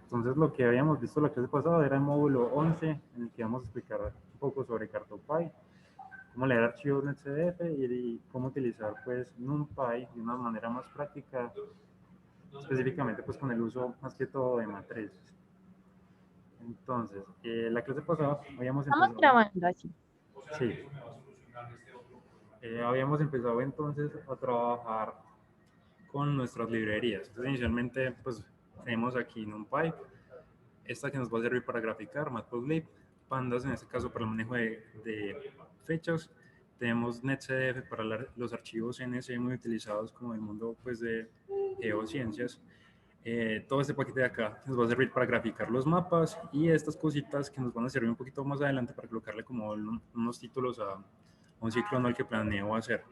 Entonces lo que habíamos visto la clase pasada era el módulo 11, en el que vamos a explicar un poco sobre CartoPy, cómo leer archivos en CDF y cómo utilizar pues NumPy de una manera más práctica, específicamente pues con el uso más que todo de matrices. Entonces, la clase pasada habíamos Estamos empezado... grabando así. Sí. Habíamos empezado entonces a trabajar con nuestras librerías. Entonces, inicialmente, pues, tenemos aquí NumPy, esta que nos va a servir para graficar, Matplotlib, Pandas, en este caso para el manejo de fechas. Tenemos NetCDF para los archivos NS muy utilizados como en el mundo pues, de geociencias. Todo este paquete de acá nos va a servir para graficar los mapas y estas cositas que nos van a servir un poquito más adelante para colocarle como unos títulos a un ciclo anual que planeo hacer.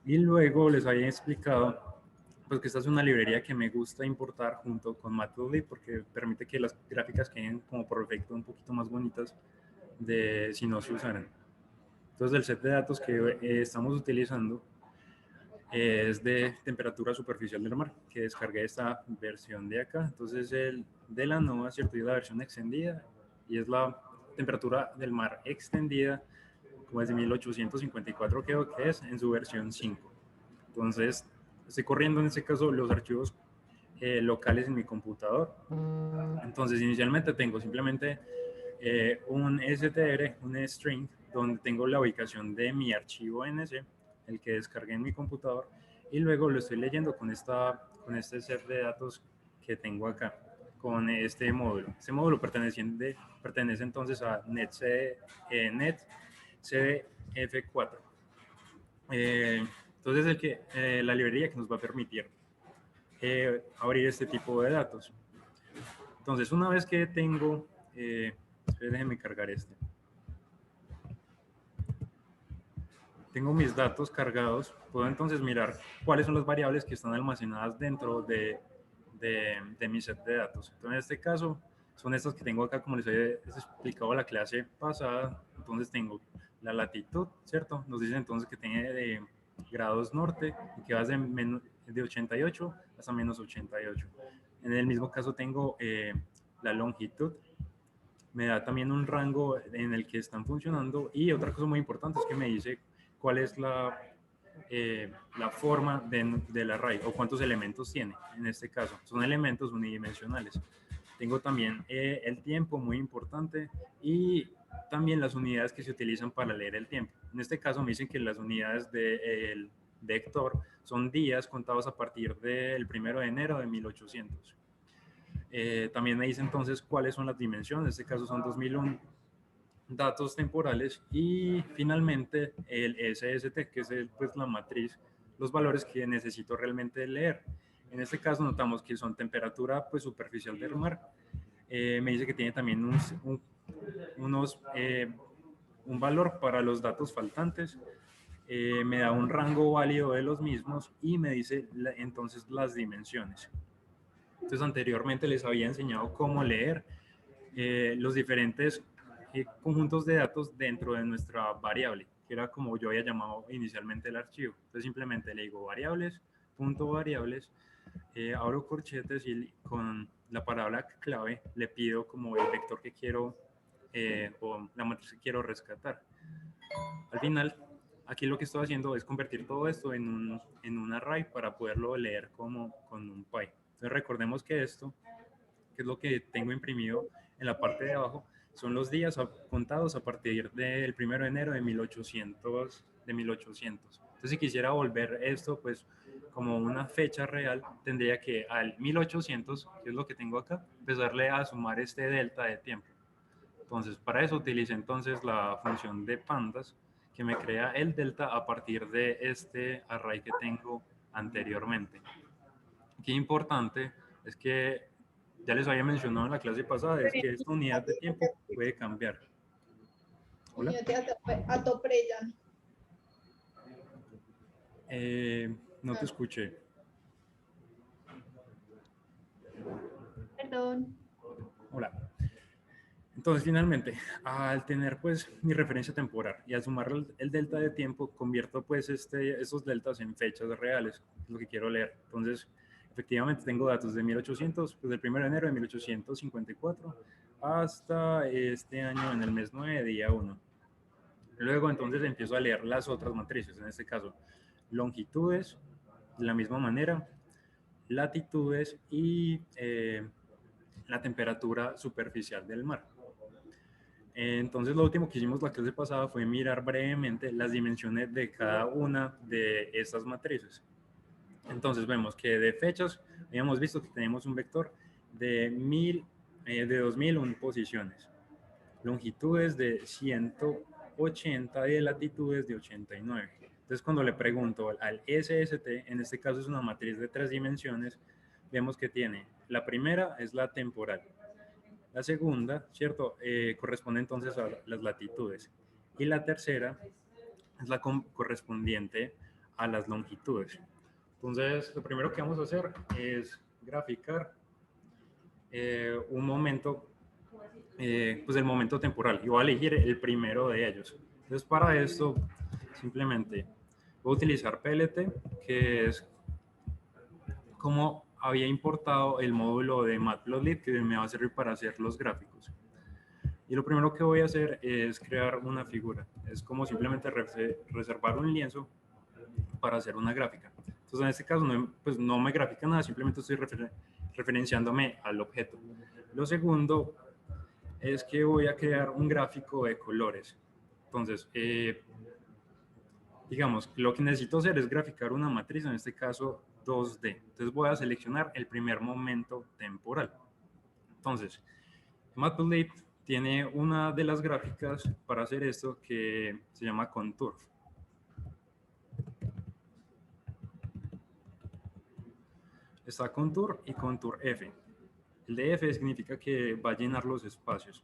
Y luego les había explicado pues que esta es una librería que me gusta importar junto con Matplotlib porque permite que las gráficas queden como por defecto un poquito más bonitas de si no se usaran. Entonces el set de datos que estamos utilizando es de temperatura superficial del mar, que descargué esta versión de acá. Entonces el de la NOAA, ¿cierto? Y es la versión extendida y es la temperatura del mar extendida como es de 1854 creo que es en su versión 5. Entonces estoy corriendo en este caso los archivos locales en mi computador. Entonces inicialmente tengo simplemente un str, un string, donde tengo la ubicación de mi archivo NC, el que descargué en mi computador, y luego lo estoy leyendo con este set de datos que tengo acá, con este módulo. Este módulo pertenece entonces a netcdf4. Entonces la librería que nos va a permitir abrir este tipo de datos. Entonces, una vez que tengo, déjenme cargar este. Tengo mis datos cargados, puedo entonces mirar cuáles son las variables que están almacenadas dentro de mi set de datos. Entonces, en este caso, son estas que tengo acá, como les había explicado en la clase pasada. Entonces, tengo la latitud, ¿cierto? Nos dice entonces que tiene de grados norte y que va de 88 hasta menos 88. En el mismo caso, tengo la longitud. Me da también un rango en el que están funcionando y otra cosa muy importante es que me dice cuál es la forma del array o cuántos elementos tiene. En este caso, son elementos unidimensionales. Tengo también el tiempo, muy importante, y también las unidades que se utilizan para leer el tiempo. En este caso me dicen que las unidades del vector son días contados a partir del 1 de enero de 1800. También me dice entonces cuáles son las dimensiones, en este caso son 2001 datos temporales y finalmente el SST, que es pues, la matriz, los valores que necesito realmente leer. En este caso notamos que son temperatura pues, superficial del mar. Me dice que tiene también un valor para los datos faltantes. Me da un rango válido de los mismos y me dice entonces las dimensiones. Entonces anteriormente les había enseñado cómo leer los diferentes conjuntos de datos dentro de nuestra variable, que era como yo había llamado inicialmente el archivo. Entonces simplemente le digo variables, punto variables, abro corchetes y con la palabra clave le pido como el vector que quiero o la matriz que quiero rescatar. Al final, aquí lo que estoy haciendo es convertir todo esto en un array para poderlo leer como con NumPy. Entonces recordemos que esto, que es lo que tengo imprimido en la parte de abajo, son los días contados a partir del 1 de enero de 1800. Entonces, si quisiera volver esto, pues, como una fecha real, tendría que al 1800, que es lo que tengo acá, empezarle a sumar este delta de tiempo. Entonces, para eso utilicé entonces la función de pandas, que me crea el delta a partir de este array que tengo anteriormente. Qué importante es que ya les había mencionado en la clase pasada, es que esta unidad de tiempo puede cambiar. ¿Hola? No te escuché. Perdón. Hola. Entonces, finalmente, al tener pues mi referencia temporal y al sumar el delta de tiempo, convierto pues esos deltas en fechas reales, lo que quiero leer. Entonces, Efectivamente, tengo datos de 1800, pues del 1 de enero de 1854 hasta este año en el mes 9, día 1. Luego entonces empiezo a leer las otras matrices, en este caso longitudes, de la misma manera, latitudes y la temperatura superficial del mar. Entonces lo último que hicimos la clase pasada fue mirar brevemente las dimensiones de cada una de estas matrices. Entonces vemos que de fechas habíamos visto que tenemos un vector de 2001 posiciones, longitudes de 180 y de latitudes de 89. Entonces cuando le pregunto al SST, en este caso es una matriz de 3 dimensiones, vemos que tiene, la primera es la temporal, la segunda, ¿cierto? Corresponde entonces a las latitudes, y la tercera es la correspondiente a las longitudes. Entonces, lo primero que vamos a hacer es graficar un momento, pues el momento temporal. Y voy a elegir el primero de ellos. Entonces, para esto, simplemente voy a utilizar PLT, que es como había importado el módulo de Matplotlib, que me va a servir para hacer los gráficos. Y lo primero que voy a hacer es crear una figura. Es como simplemente reservar un lienzo para hacer una gráfica. Entonces, en este caso, pues no me grafica nada, simplemente estoy referenciándome al objeto. Lo segundo es que voy a crear un gráfico de colores. Entonces, digamos, lo que necesito hacer es graficar una matriz, en este caso 2D. Entonces voy a seleccionar el primer momento temporal. Entonces, Matplotlib tiene una de las gráficas para hacer esto que se llama Contour. Está Contour y Contour F. El de F significa que va a llenar los espacios.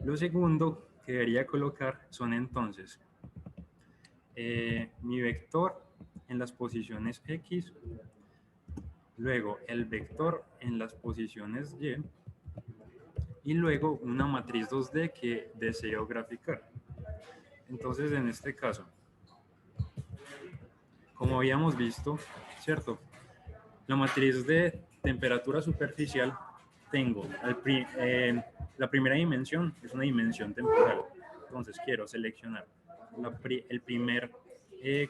Lo segundo que debería colocar son entonces mi vector en las posiciones X, luego el vector en las posiciones y luego una matriz 2D que deseo graficar. Entonces, en este caso, como habíamos visto, ¿cierto? La matriz de temperatura superficial tengo la primera dimensión es una dimensión temporal. Entonces quiero seleccionar el primer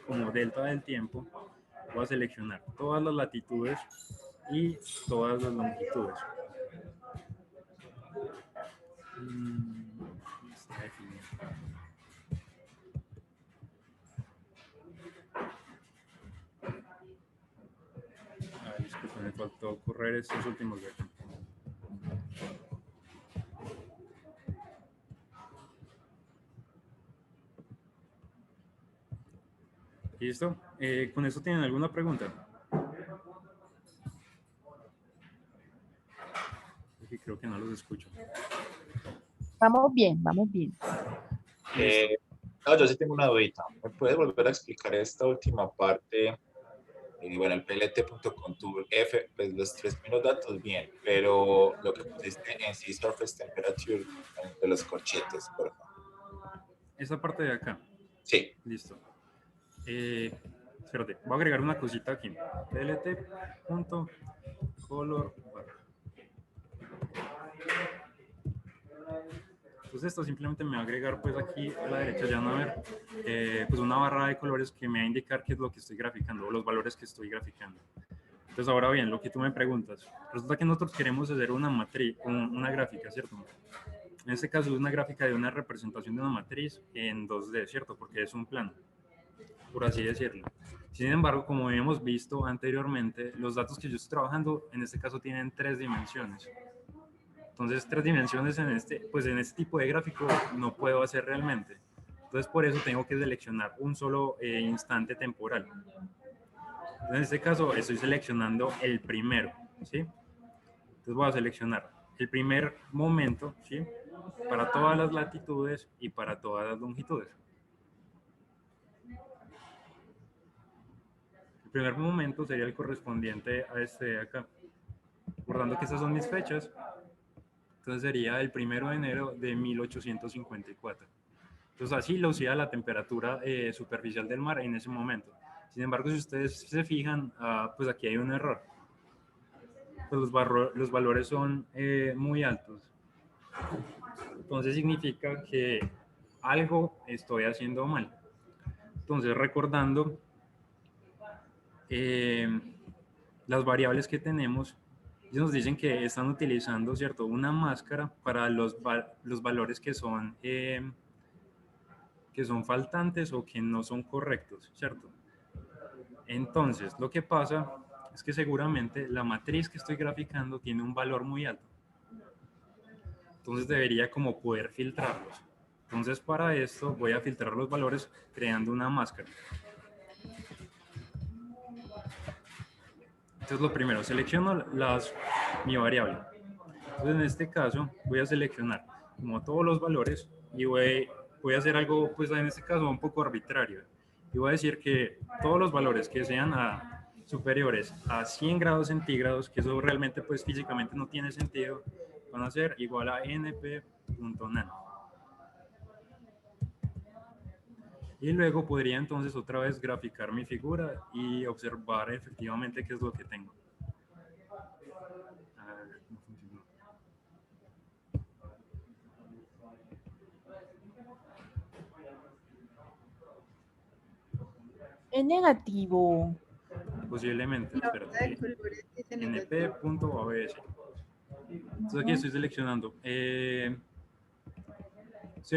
como delta del tiempo. Voy a seleccionar todas las latitudes y todas las longitudes. Está definido. Disculpen, me faltó correr estos últimos de acá. ¿Listo? ¿Con eso tienen alguna pregunta? Porque creo que no los escucho. Vamos bien, vamos bien. No, yo sí tengo una dudita. ¿Me puedes volver a explicar esta última parte? Bueno, el plt.contour F, pues los 3 primeros datos bien, pero lo que pusiste en sí, surface temperature de los corchetes, por favor. Esa parte de acá. Sí. Listo. Espérate, voy a agregar una cosita aquí. plt.color. Entonces esto simplemente me va a agregar pues aquí a la derecha ya van a ver pues una barra de colores que me va a indicar qué es lo que estoy graficando o los valores que estoy graficando. Entonces ahora bien, lo que tú me preguntas, resulta que nosotros queremos hacer una matriz, una gráfica, ¿cierto? En este caso es una gráfica de una representación de una matriz en 2D, ¿cierto? Porque es un plano, por así decirlo. Sin embargo, como hemos visto anteriormente, los datos que yo estoy trabajando en este caso tienen 3 dimensiones. Entonces, 3 dimensiones en este tipo de gráfico no puedo hacer realmente. Entonces, por eso tengo que seleccionar un solo instante temporal. En este caso, estoy seleccionando el primero, ¿sí? Entonces, voy a seleccionar el primer momento, ¿sí? Para todas las latitudes y para todas las longitudes. El primer momento sería el correspondiente a este de acá. Recordando que estas son mis fechas, entonces sería el 1 de enero de 1854. Entonces así lucía la temperatura superficial del mar en ese momento. Sin embargo, si ustedes se fijan, pues aquí hay un error. pues los valores son muy altos. Entonces significa que algo estoy haciendo mal. Entonces, recordando las variables que tenemos, ellos nos dicen que están utilizando, ¿cierto?, una máscara para los valores que son faltantes o que no son correctos, ¿cierto? Entonces, lo que pasa es que seguramente la matriz que estoy graficando tiene un valor muy alto. Entonces debería como poder filtrarlos. Entonces para esto voy a filtrar los valores creando una máscara. Entonces lo primero, selecciono mi variable. Entonces en este caso voy a seleccionar como todos los valores y voy a hacer algo, pues en este caso un poco arbitrario. Y voy a decir que todos los valores que sean superiores a 100 grados centígrados, que eso realmente pues físicamente no tiene sentido, van a ser igual a np.nan. Y luego podría entonces otra vez graficar mi figura y observar efectivamente qué es lo que tengo. No funcionó. Es negativo. Posiblemente, espérate. np.abs. Entonces aquí estoy seleccionando. Estoy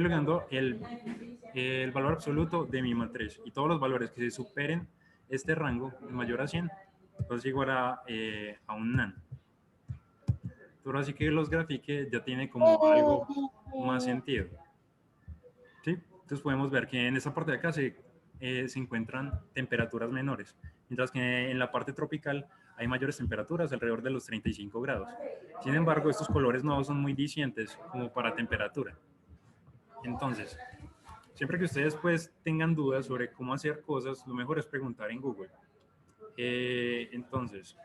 logrando el valor absoluto de mi matriz y todos los valores que se superen este rango de mayor a 100, pues igual a un NaN. Pero así que los grafique ya tiene como algo más sentido. ¿Sí? Entonces podemos ver que en esta parte de acá se encuentran temperaturas menores, mientras que en la parte tropical hay mayores temperaturas, alrededor de los 35 grados. Sin embargo, estos colores no son muy dicientes como para temperatura. Entonces, siempre que ustedes pues tengan dudas sobre cómo hacer cosas, lo mejor es preguntar en Google. Entonces,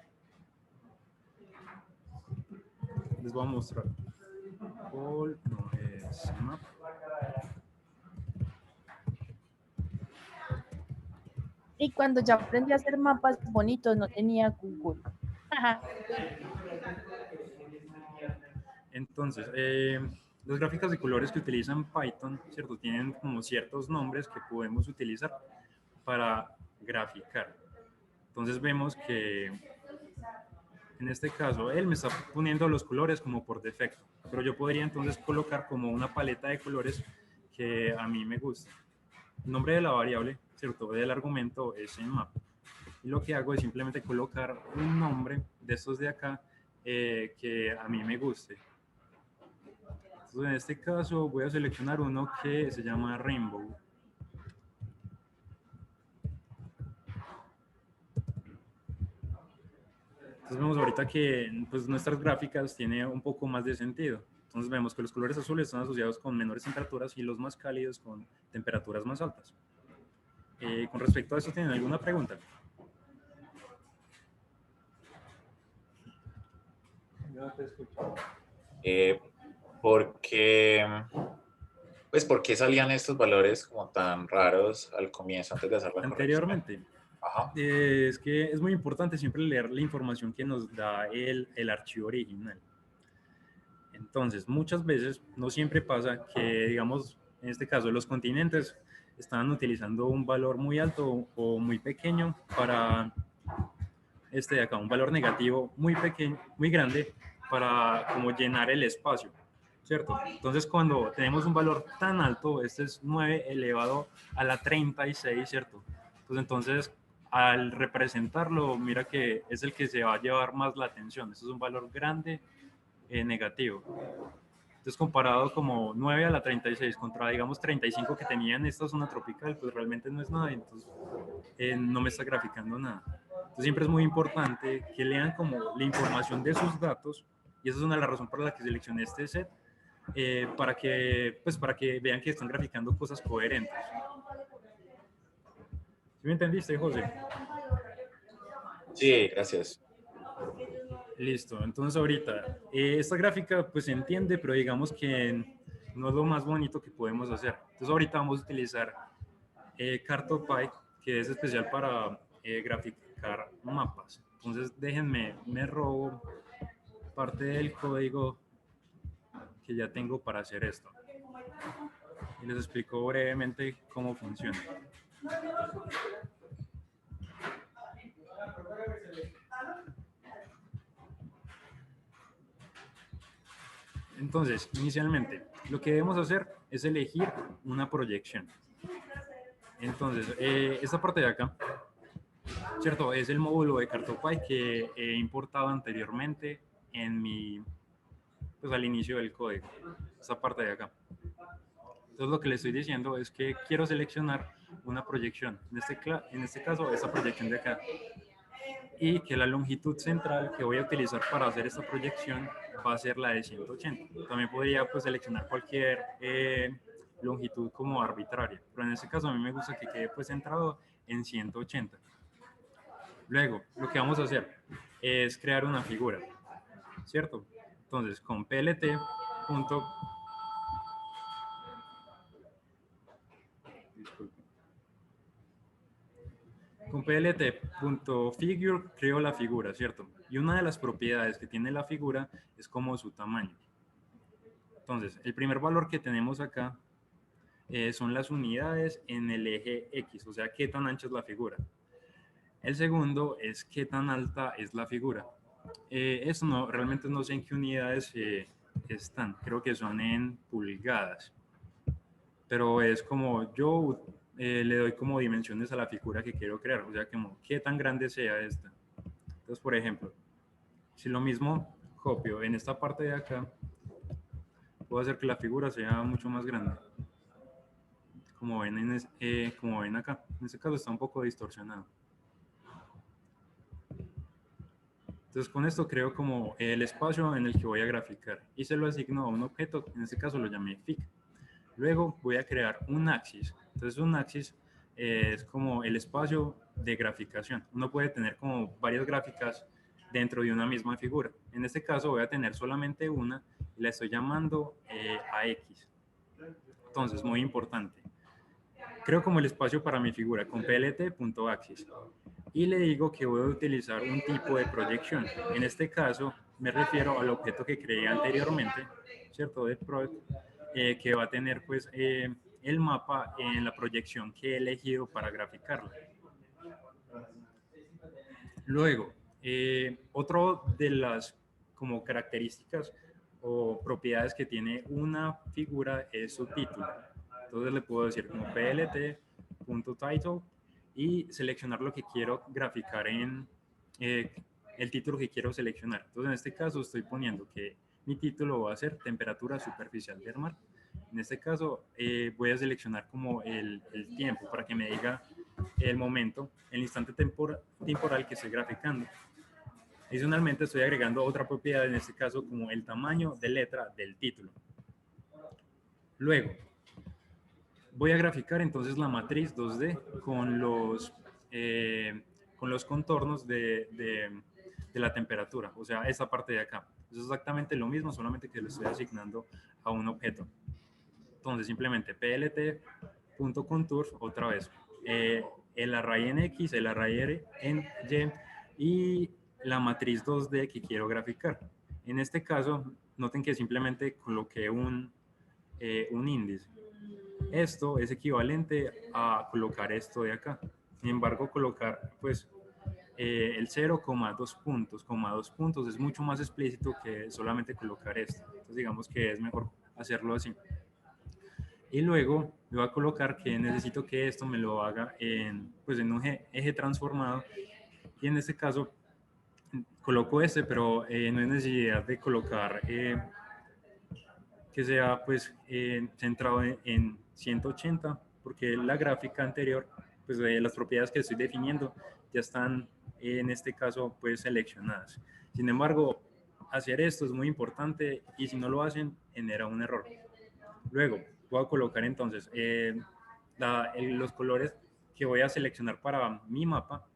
les voy a mostrar. No es map. Y cuando ya aprendí a hacer mapas bonitos, no tenía Google. Entonces, las gráficas de colores que utilizan Python, ¿cierto? Tienen como ciertos nombres que podemos utilizar para graficar. Entonces vemos que en este caso él me está poniendo los colores como por defecto, pero yo podría entonces colocar como una paleta de colores que a mí me gusta. El nombre de la variable, ¿cierto?, del argumento es en map. Y lo que hago es simplemente colocar un nombre de estos de acá que a mí me guste. Entonces, en este caso voy a seleccionar uno que se llama Rainbow. Entonces vemos ahorita que pues, nuestras gráficas tienen un poco más de sentido. Entonces vemos que los colores azules están asociados con menores temperaturas y los más cálidos con temperaturas más altas. Con respecto a eso, ¿tienen alguna pregunta? No te escucho. ¿Por qué salían estos valores como tan raros al comienzo, antes de hacer la Anteriormente. Ajá. Es que es muy importante siempre leer la información que nos da el archivo original. Entonces, muchas veces, no siempre pasa que, digamos, en este caso, los continentes están utilizando un valor muy alto o muy pequeño para de acá, un valor negativo muy pequeño, muy grande para como llenar el espacio, ¿cierto? Entonces, cuando tenemos un valor tan alto, este es 9 elevado a la 36, ¿cierto? Pues entonces, al representarlo, mira que es el que se va a llevar más la atención. Este es un valor grande negativo. Entonces, comparado como 9 a la 36 contra, digamos, 35 que tenía en esta zona tropical, pues realmente no es nada, entonces no me está graficando nada. Entonces, siempre es muy importante que lean como la información de sus datos, y esa es una de las razones por las que seleccioné este set, para que vean que están graficando cosas coherentes. ¿Sí me entendiste, José? Sí, gracias. Listo, entonces ahorita, esta gráfica pues se entiende, pero digamos que no es lo más bonito que podemos hacer. Entonces ahorita vamos a utilizar Cartopy, que es especial para graficar mapas. Entonces déjenme, me robo parte del código que ya tengo para hacer esto. Y les explico brevemente cómo funciona. Entonces, inicialmente, lo que debemos hacer es elegir una proyección. Entonces, esta parte de acá, ¿cierto? Es el módulo de Cartopy que he importado anteriormente en pues al inicio del código. Esta parte de acá. Entonces, lo que le estoy diciendo es que quiero seleccionar una proyección. En este caso, esta proyección de acá. Y que la longitud central que voy a utilizar para hacer esta proyección va a ser la de 180. También podría pues seleccionar cualquier longitud como arbitraria, pero en este caso a mí me gusta que quede pues centrado en 180. Luego, lo que vamos a hacer es crear una figura, ¿cierto? Entonces, con plt. Con plt.figure creo la figura, ¿cierto? Y una de las propiedades que tiene la figura es como su tamaño. Entonces, el primer valor que tenemos acá son las unidades en el eje X, o sea, qué tan ancha es la figura. El segundo es qué tan alta es la figura. Eso no, realmente no sé en qué unidades están, creo que son en pulgadas. Pero es como yo le doy como dimensiones a la figura que quiero crear, o sea, como qué tan grande sea esta. Entonces, por ejemplo, si lo mismo copio en esta parte de acá, puedo hacer que la figura sea mucho más grande. Como ven acá, en este caso está un poco distorsionado. Entonces con esto creo como el espacio en el que voy a graficar y se lo asigno a un objeto, en este caso lo llamé Fig. Luego voy a crear un axis. Entonces un axis es como el espacio de graficación. Uno puede tener como varias gráficas dentro de una misma figura. En este caso voy a tener solamente una y la estoy llamando AX. Entonces, muy importante. Creo como el espacio para mi figura con plt.axis y le digo que voy a utilizar un tipo de proyección. En este caso me refiero al objeto que creé anteriormente, ¿cierto? De project, que va a tener pues el mapa en la proyección que he elegido para graficarla. Luego, otro de las como características o propiedades que tiene una figura es su título. Entonces le puedo decir como plt.title y seleccionar lo que quiero graficar en el título que quiero seleccionar. Entonces en este caso estoy poniendo que mi título va a ser temperatura superficial del mar. En este caso voy a seleccionar como el tiempo para que me diga el momento, el instante temporal que estoy graficando. Adicionalmente estoy agregando otra propiedad, en este caso como el tamaño de letra del título. Luego, voy a graficar entonces la matriz 2D con los contornos de la temperatura, o sea, esta parte de acá. Es exactamente lo mismo, solamente que lo estoy asignando a un objeto. Entonces, simplemente plt.contour, otra vez, el array en X, el array en Y y la matriz 2D que quiero graficar. En este caso, noten que simplemente coloqué un índice. Esto es equivalente a colocar esto de acá. Sin embargo, colocar pues el 0,2 puntos es mucho más explícito que solamente colocar esto. Entonces digamos que es mejor hacerlo así. Y luego me voy a colocar que necesito que esto me lo haga pues en un eje transformado. Y en este caso coloco este, pero no hay necesidad de colocar que sea pues centrado en 180, porque la gráfica anterior, pues las propiedades que estoy definiendo ya están en este caso pues seleccionadas. Sin embargo, hacer esto es muy importante y si no lo hacen genera un error. Luego voy a colocar entonces los colores que voy a seleccionar para mi mapa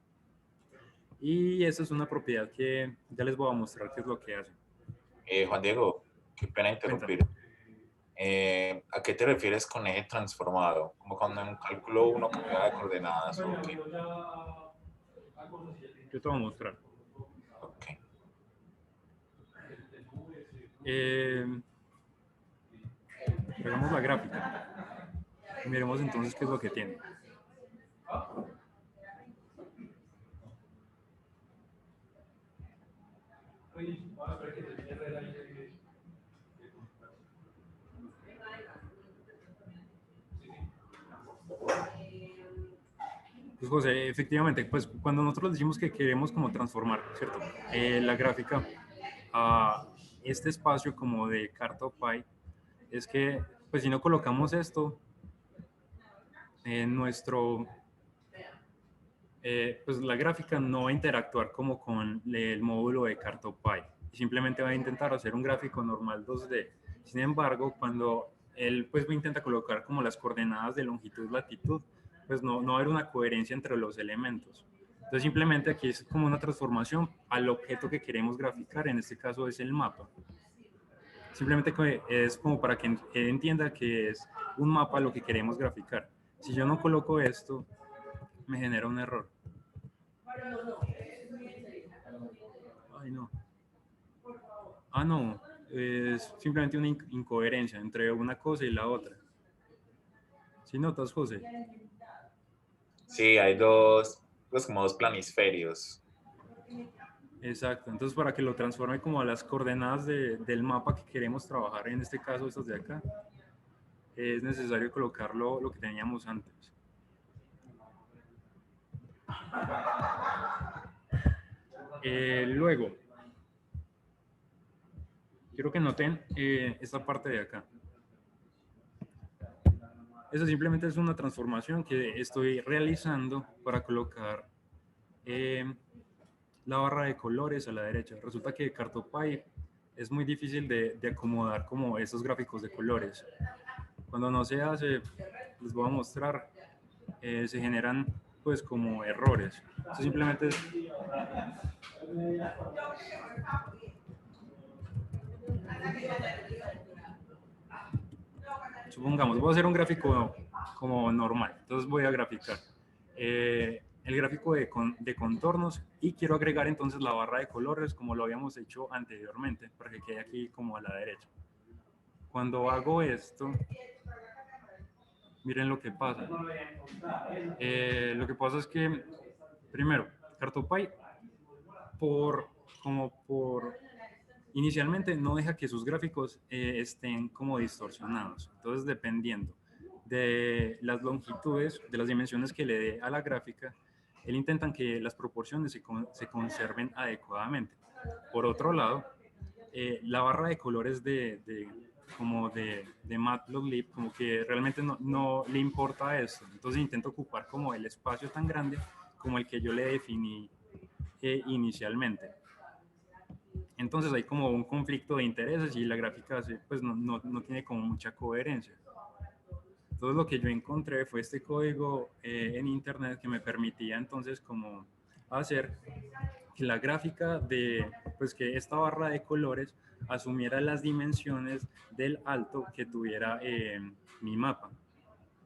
y esa es una propiedad que ya les voy a mostrar qué es lo que hace. Juan Diego, qué pena interrumpir. ¿A qué te refieres con eje transformado? ¿Como cuando en un cálculo uno cambia de coordenadas o qué? Yo te voy a mostrar. Okay. Hagamos la gráfica. Miremos entonces qué es lo que tiene. Pues José, efectivamente, pues cuando nosotros decimos que queremos como transformar, ¿cierto? La gráfica a este espacio como de CartoPy, es que pues si no colocamos esto en nuestro, pues la gráfica no va a interactuar como con el módulo de CartoPy, simplemente va a intentar hacer un gráfico normal 2D. Sin embargo, cuando él pues intenta colocar como las coordenadas de longitud y latitud, pues no va a haber una coherencia entre los elementos. Entonces simplemente aquí es como una transformación al objeto que queremos graficar, en este caso es el mapa. Simplemente es como para que él entienda que es un mapa lo que queremos graficar. Si yo no coloco esto, me genera un error. Ay, no. Ah, no. Es simplemente una incoherencia entre una cosa y la otra. ¿Sí notas, José? Sí, hay dos, pues como dos planisferios. Exacto. Entonces, para que lo transforme como a las coordenadas del mapa que queremos trabajar, en este caso estas de acá, es necesario colocarlo lo que teníamos antes. Luego, quiero que noten esta parte de acá. Eso simplemente es una transformación que estoy realizando para colocar la barra de colores a la derecha. Resulta que CartoPy es muy difícil de acomodar como esos gráficos de colores. Cuando no se hace, les voy a mostrar, se generan pues como errores. Eso simplemente es... Supongamos, voy a hacer un gráfico como normal, entonces voy a graficar el gráfico de contornos y quiero agregar entonces la barra de colores como lo habíamos hecho anteriormente para que quede aquí como a la derecha. Cuando hago esto, miren lo que pasa. Lo que pasa es que, primero, CartoPy, inicialmente no deja que sus gráficos estén como distorsionados. Entonces, dependiendo de las longitudes, de las dimensiones que le dé a la gráfica, él intenta que las proporciones se conserven adecuadamente. Por otro lado, la barra de colores como de Matplotlib, como que realmente no le importa esto. Entonces intento ocupar como el espacio tan grande como el que yo le definí inicialmente. Entonces hay como un conflicto de intereses y la gráfica pues no tiene como mucha coherencia. Entonces lo que yo encontré fue este código en internet que me permitía entonces como hacer que la gráfica pues que esta barra de colores asumiera las dimensiones del alto que tuviera mi mapa.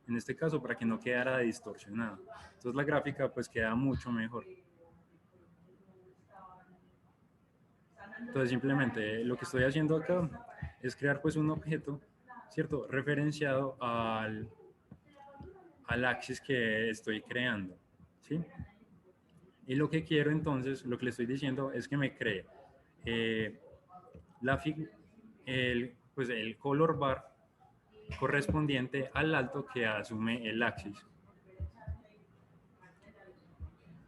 En este caso, para que no quedara distorsionado. Entonces la gráfica pues queda mucho mejor. Entonces simplemente lo que estoy haciendo acá es crear pues un objeto, ¿cierto? Referenciado al axis que estoy creando, ¿sí? Y lo que quiero entonces, lo que le estoy diciendo es que me cree pues el color bar correspondiente al alto que asume el axis.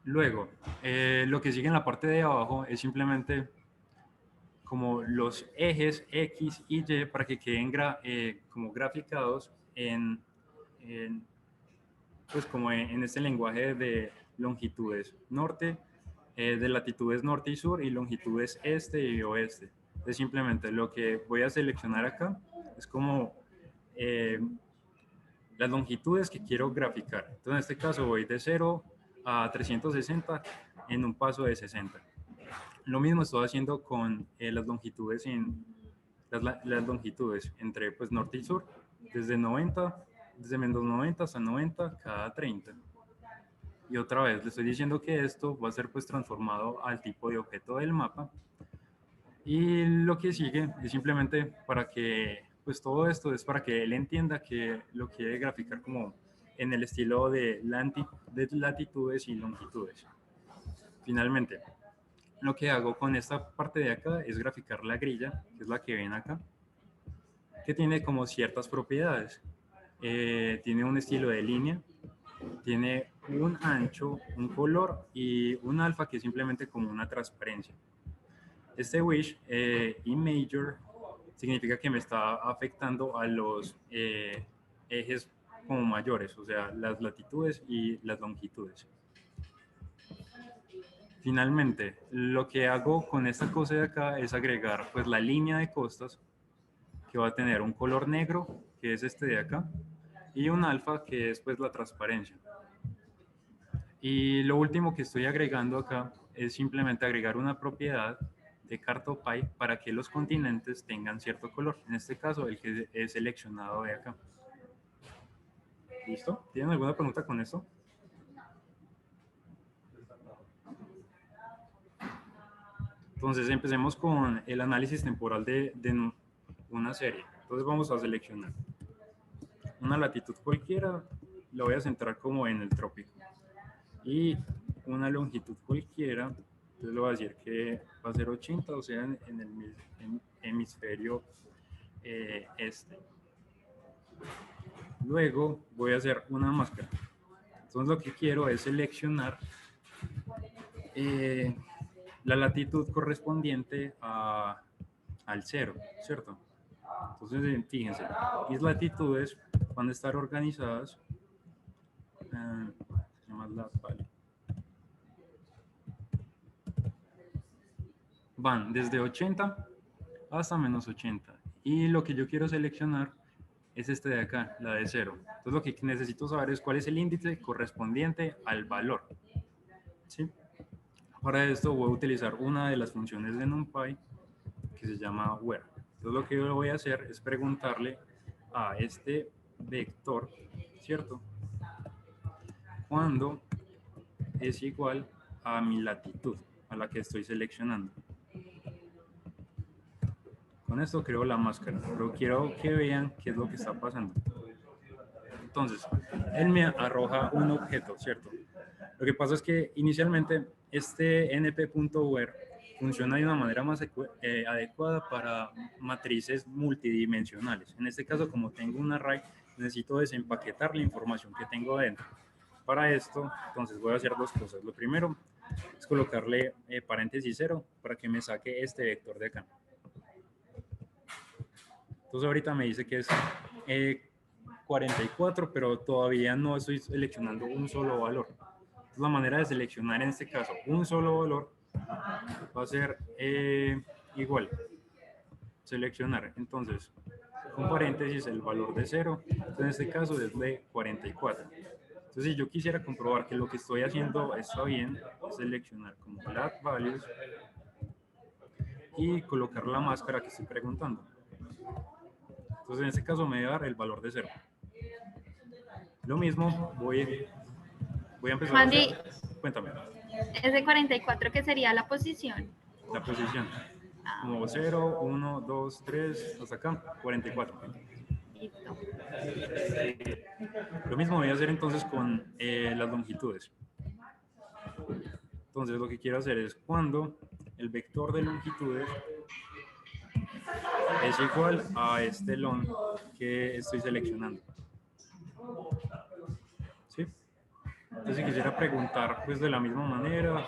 Luego, lo que sigue en la parte de abajo es simplemente como los ejes X y Y para que queden como graficados pues como en este lenguaje de longitudes norte, de latitudes norte y sur y longitudes este y oeste. Entonces simplemente lo que voy a seleccionar acá es como las longitudes que quiero graficar. Entonces en este caso voy de 0 a 360 en un paso de 60. Lo mismo estoy haciendo con las longitudes las longitudes entre pues norte y sur, desde menos 90 hasta 90 cada 30. Y otra vez le estoy diciendo que esto va a ser pues transformado al tipo de objeto del mapa Y lo que sigue es simplemente para que, pues todo esto es para que él entienda que lo quiere graficar como en el estilo de latitudes y longitudes. Finalmente, lo que hago con esta parte de acá es graficar la grilla, que es la que ven acá, que tiene como ciertas propiedades. Tiene un estilo de línea, tiene un ancho, un color y un alfa que es simplemente como una transparencia. Este wish y major significa que me está afectando a los ejes como mayores, o sea, las latitudes y las longitudes. Finalmente, lo que hago con esta cosa de acá es agregar pues la línea de costas que va a tener un color negro, que es este de acá, y un alfa que es pues la transparencia. Y lo último que estoy agregando acá es simplemente agregar una propiedad de CartoPy para que los continentes tengan cierto color. En este caso, el que es seleccionado de acá. ¿Listo? ¿Tienen alguna pregunta con esto? Entonces, empecemos con el análisis temporal de una serie. Entonces, vamos a seleccionar una latitud cualquiera. La voy a centrar como en el trópico. Y una longitud cualquiera, entonces le voy a decir que va a ser 80, o sea, en el hemisferio este. Luego voy a hacer una máscara. Entonces lo que quiero es seleccionar la latitud correspondiente al 0, ¿cierto? Entonces, fíjense, mis latitudes van a estar organizadas, van desde 80 hasta menos 80. Y lo que yo quiero seleccionar es este de acá, la de 0. Entonces lo que necesito saber es cuál es el índice correspondiente al valor. ¿Sí? Para esto voy a utilizar una de las funciones de NumPy que se llama where. Entonces lo que yo voy a hacer es preguntarle a este vector, ¿cierto? Cuando es igual a mi latitud, a la que estoy seleccionando. Con esto creo la máscara, pero quiero que vean qué es lo que está pasando. Entonces, él me arroja un objeto, ¿cierto? Lo que pasa es que inicialmente este np.where funciona de una manera más adecuada para matrices multidimensionales. En este caso, como tengo un array, necesito desempaquetar la información que tengo adentro. Para esto, entonces voy a hacer dos cosas. Lo primero es colocarle paréntesis 0 para que me saque este vector de acá. Entonces ahorita me dice que es 44, pero todavía no estoy seleccionando un solo valor. Entonces, la manera de seleccionar en este caso un solo valor va a ser igual. Seleccionar, entonces, con paréntesis el valor de 0. Entonces, en este caso es de 44. Entonces, si yo quisiera comprobar que lo que estoy haciendo está bien, es seleccionar como lat values y colocar la máscara que estoy preguntando. Entonces, en este caso me va a dar el valor de 0. Lo mismo voy a empezar Andy, a hacer. Cuéntame. ese 44 que sería la posición. La posición. Como 0, 1, 2, 3, hasta acá, 44. Listo. Lo mismo voy a hacer entonces con las longitudes. Entonces lo que quiero hacer es cuando el vector de longitudes es igual a este long que estoy seleccionando. ¿Sí? Entonces si quisiera preguntar pues de la misma manera.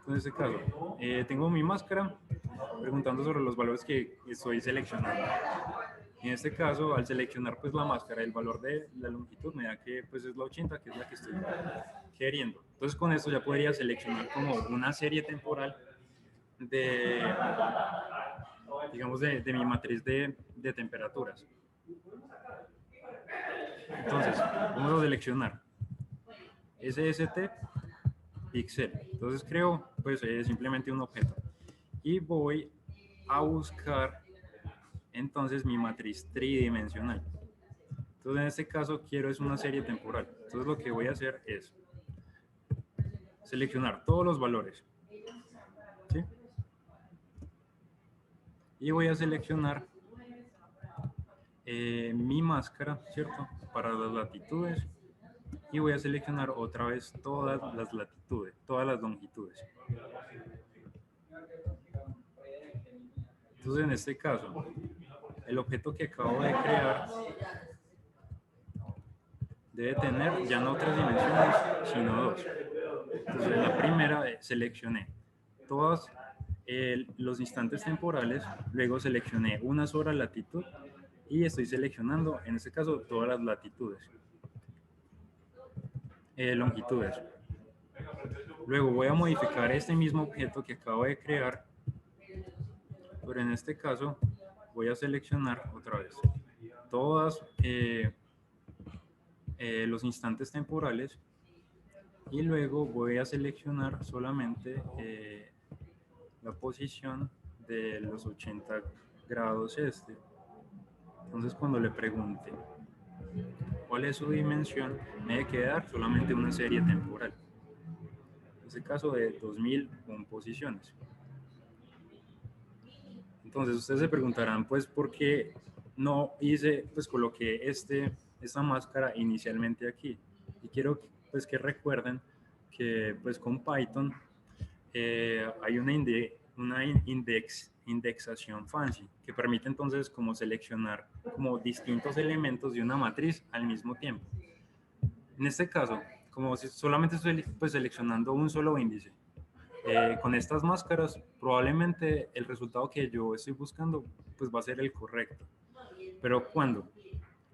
En este caso, tengo mi máscara preguntando sobre los valores que estoy seleccionando. En este caso, al seleccionar pues la máscara, el valor de la longitud me da que pues es la 80, que es la que estoy queriendo. Entonces con esto ya podría seleccionar como una serie temporal de, digamos, de mi matriz de temperaturas. Entonces, vamos a seleccionar SST pixel. Entonces creo pues simplemente un objeto y voy a buscar entonces mi matriz tridimensional. Entonces en este caso quiero es una serie temporal. Entonces lo que voy a hacer es seleccionar todos los valores, ¿sí? Y voy a seleccionar mi máscara, ¿cierto? Para las latitudes. Y voy a seleccionar otra vez todas las latitudes, todas las longitudes. Entonces en este caso, el objeto que acabo de crear debe tener ya no 3 dimensiones, sino 2. Entonces en la primera seleccioné todos los instantes temporales, luego seleccioné una sola latitud y estoy seleccionando, en este caso, todas las latitudes, longitudes. Luego voy a modificar este mismo objeto que acabo de crear, pero en este caso voy a seleccionar otra vez todas los instantes temporales y luego voy a seleccionar solamente la posición de los 80 grados este. Entonces cuando le pregunte cuál es su dimensión, me debe quedar solamente una serie temporal. En este caso de 2000 composiciones. Entonces ustedes se preguntarán, pues, ¿por qué no coloqué esta máscara inicialmente aquí? Y quiero pues que recuerden que pues con Python hay una indexación fancy que permite entonces como seleccionar como distintos elementos de una matriz al mismo tiempo. En este caso, como si solamente estoy pues seleccionando un solo índice, con estas máscaras probablemente el resultado que yo estoy buscando pues va a ser el correcto. Pero cuando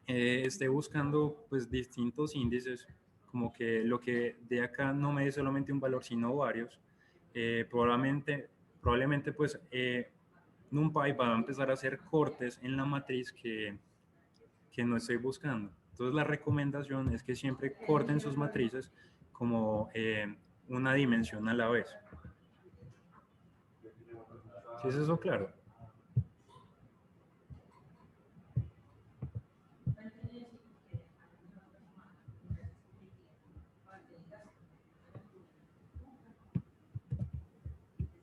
esté buscando pues distintos índices, como que lo que de acá no me dé solamente un valor sino varios, probablemente pues NumPy va a empezar a hacer cortes en la matriz que no estoy buscando. Entonces la recomendación es que siempre corten sus matrices como una dimensión a la vez. ¿Sí es eso claro?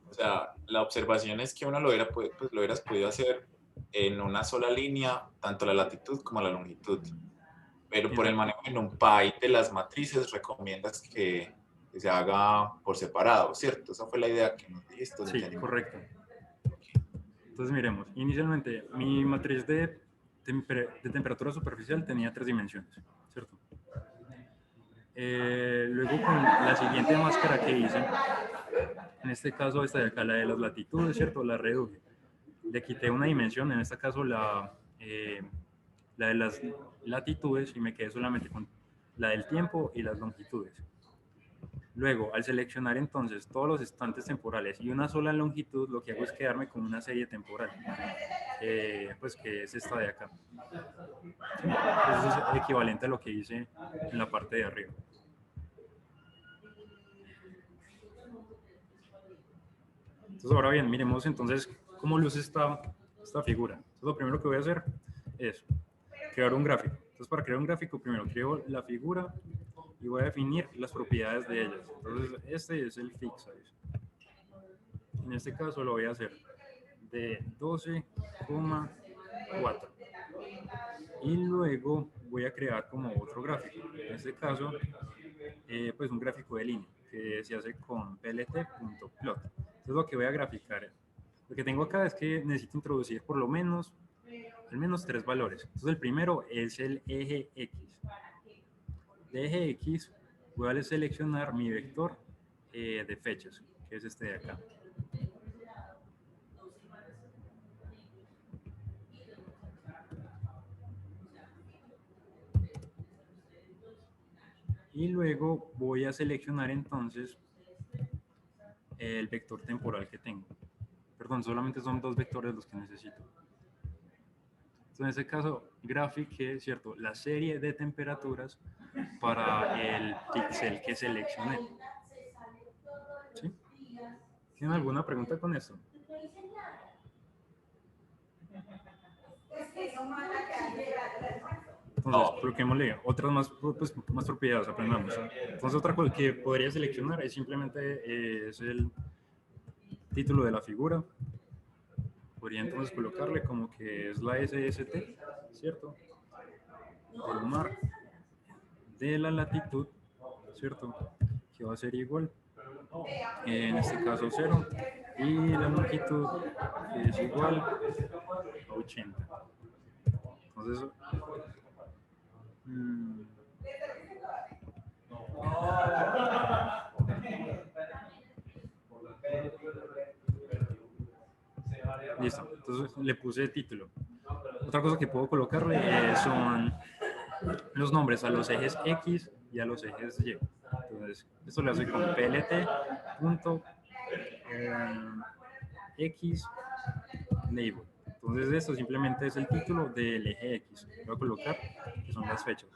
O sea, la observación es que uno lo hubieras podido hacer en una sola línea, tanto la latitud como la longitud. Pero por el manejo en NumPy de las matrices, recomiendas que se haga por separado, ¿cierto? Esa fue la idea que nos dijiste. Sí, correcto. Entonces miremos, inicialmente mi matriz de temperatura superficial tenía 3 dimensiones, ¿cierto? Luego con la siguiente máscara que hice, en este caso esta de acá, la de las latitudes, ¿cierto? La reduje. Le quité una dimensión, en este caso la de las latitudes, y me quedé solamente con la del tiempo y las longitudes. Luego, al seleccionar entonces todos los instantes temporales y una sola longitud, lo que hago es quedarme con una serie temporal, pues que es esta de acá. ¿Sí? Eso es equivalente a lo que hice en la parte de arriba. Entonces, ahora bien, miremos entonces cómo luce esta figura. Entonces, lo primero que voy a hacer es crear un gráfico. Entonces, para crear un gráfico, primero creo la figura y voy a definir las propiedades de ellas. Entonces, este es el fix size. En este caso lo voy a hacer de 12,4. Y luego voy a crear como otro gráfico. En este caso, pues un gráfico de línea que se hace con plt.plot. Entonces lo que voy a graficar, lo que tengo acá es que necesito introducir por lo menos, al menos 3 valores. Entonces el primero es el eje X. De eje X voy a seleccionar mi vector de fechas, que es este de acá. Y luego voy a seleccionar entonces el vector temporal que tengo. Perdón, solamente son 2 vectores los que necesito. Entonces, en este caso, graphic es, ¿cierto?, la serie de temperaturas para el píxel que seleccioné. ¿Sí? ¿Tienen alguna pregunta con esto? Entonces, coloquémosle otras más, pues, más propiedades, aprendamos. Entonces, otra cosa que podría seleccionar es simplemente es el título de la figura. Podría entonces colocarle como que es la SST, ¿cierto? Del mar, de la latitud, ¿cierto? Que va a ser igual, en este caso 0, y la longitud que es igual a 80. Entonces, listo, entonces le puse título. Otra cosa que puedo colocarle son los nombres a los ejes X y a los ejes Y. Entonces, esto lo hace con plt.x label. Entonces, esto simplemente es el título del eje X. Voy a colocar que son las fechas.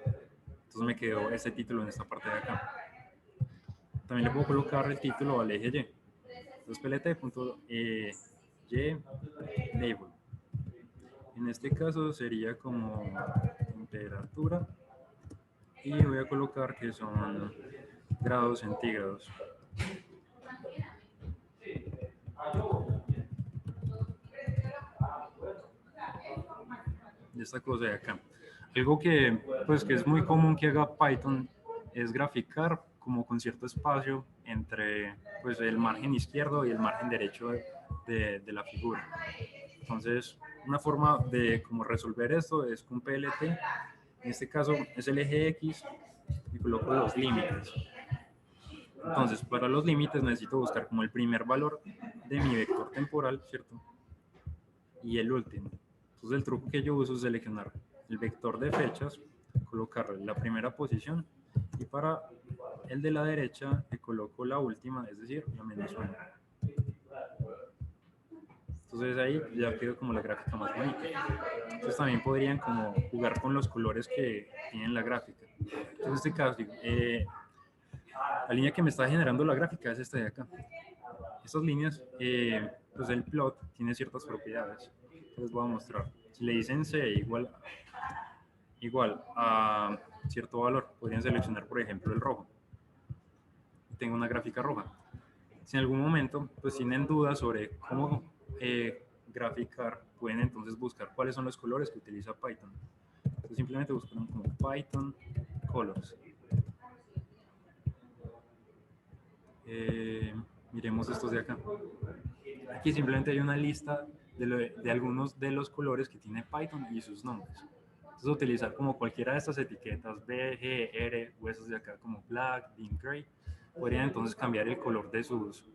Entonces, me quedó este título en esta parte de acá. También le puedo colocar el título al eje Y. Entonces, plt.y label. En este caso sería como temperatura y voy a colocar que son grados centígrados. Esta cosa de acá. Algo que, pues, que es muy común que haga Python es graficar como con cierto espacio entre, pues, el margen izquierdo y el margen derecho de la figura. Entonces, una forma de como resolver esto es con PLT. En este caso es el eje X y coloco los límites. Entonces, para los límites necesito buscar como el primer valor de mi vector temporal, ¿cierto? Y el último. Entonces, el truco que yo uso es seleccionar el vector de fechas, colocarle la primera posición y para el de la derecha le coloco la última, es decir, la menos 1. Entonces ahí ya quedó como la gráfica más bonita. Entonces también podrían como jugar con los colores que tienen la gráfica. Entonces en este caso, la línea que me está generando la gráfica es esta de acá. Estas líneas, pues el plot tiene ciertas propiedades. Les voy a mostrar. Si le dicen C igual a cierto valor, podrían seleccionar por ejemplo el rojo. Tengo una gráfica roja. Si en algún momento pues tienen dudas sobre cómo graficar, pueden entonces buscar cuáles son los colores que utiliza Python. Entonces simplemente buscan como Python Colors. Miremos estos de acá. Aquí simplemente hay una lista de algunos de los colores que tiene Python y sus nombres. Entonces utilizar como cualquiera de estas etiquetas B, G, R o esas de acá como Black, Dim, Gray, podrían entonces cambiar el color de sus